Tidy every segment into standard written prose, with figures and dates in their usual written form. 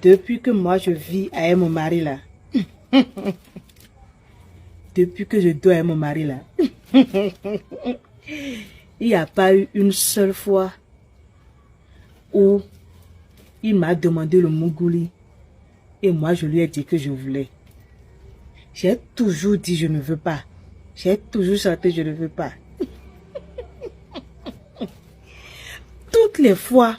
Depuis que moi je vis avec mon mari là, depuis que je dors avec mon mari là, il n'y a pas eu une seule fois où il m'a demandé le mougouli et moi je lui ai dit que je voulais. J'ai toujours dit je ne veux pas. J'ai toujours chanté je ne veux pas. Toutes les fois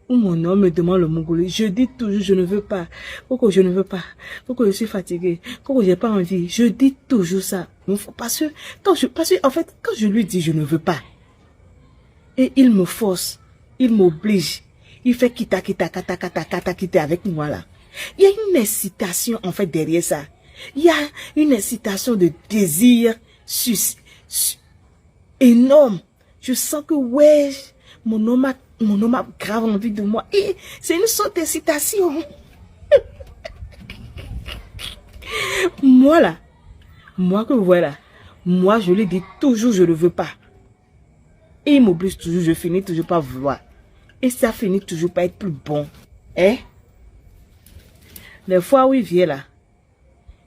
où mon homme me demande le mougouli, je dis toujours je ne veux pas. Pourquoi je ne veux pas? Pourquoi je suis fatiguée? Pourquoi j'ai pas envie? Je dis toujours ça. Parce que en fait, quand je lui dis je ne veux pas, et il me force, il m'oblige, il fait kita avec moi là. Il y a une excitation en fait derrière ça. Il y a une excitation de désir énorme. Je sens que ouais, mon homme a grave envie de moi. Et c'est une sorte d'excitation. Moi là, moi que voilà, moi je lui dis toujours je ne veux pas. Et il m'oblige toujours, je finis toujours par vouloir. Et ça finit toujours par être plus bon. Hein? Les fois où il vient là,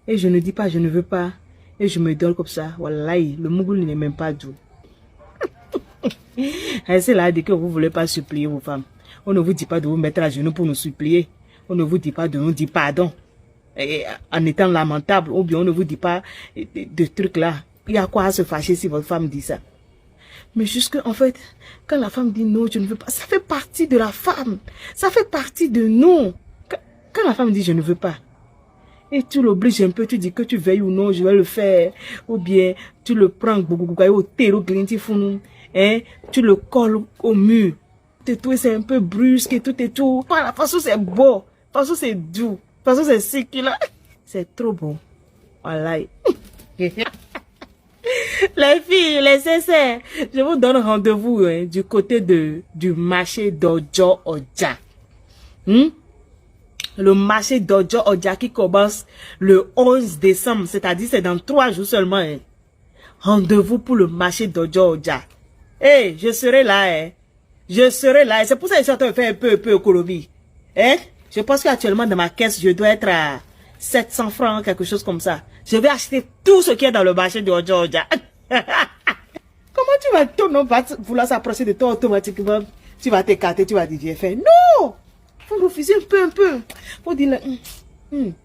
et je ne dis pas je ne veux pas, et je me donne comme ça, wallahi, le mougoul n'est même pas doux. C'est là dit que vous ne voulez pas supplier vos femmes. On ne vous dit pas de vous mettre à genoux pour nous supplier. On ne vous dit pas de nous dire pardon en étant lamentable. Ou bien on ne vous dit pas de trucs là. Il y a quoi à se fâcher si votre femme dit ça. Mais jusque en fait, quand la femme dit non, je ne veux pas, ça fait partie de la femme. Ça fait partie de nous. Quand la femme dit je ne veux pas, et tu l'obliges un peu, tu dis que tu veuilles ou non, je vais le faire. Ou bien tu le prends, hein, tu le colles au mur. Tout c'est un peu brusque et tout et tout. Par la façon c'est beau, par la façon c'est doux, par la façon c'est succulent. C'est trop bon. Voilà. Les filles, les sœurs, je vous donne rendez-vous du côté du marché d'Ojo Oja. Le marché d'Ojo Oja qui commence le 11 décembre, c'est-à-dire c'est dans 3 jours seulement. Rendez-vous pour le marché d'Ojo Oja. Je serai là. Je serai là. C'est pour ça que je suis en train de faire un peu économie. Je pense qu'actuellement dans ma caisse, je dois être à 700 francs, quelque chose comme ça. Je vais acheter tout ce qui est dans le marché d'Ojo Oja. Comment tu vas, ton homme va vouloir s'approcher de toi automatiquement? Tu vas t'écarter, tu vas dire j'ai fait. Non! Faut refuser un peu. Faut dire,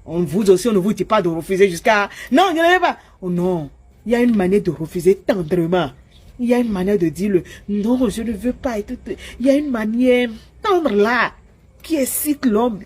on vous aussi, on ne vous dit pas de refuser jusqu'à... Non, je ne vais pas. Oh non, il y a une manière de refuser tendrement. Il y a une manière de dire non, je ne veux pas. Et tout. Il y a une manière tendre là, qui excite l'homme,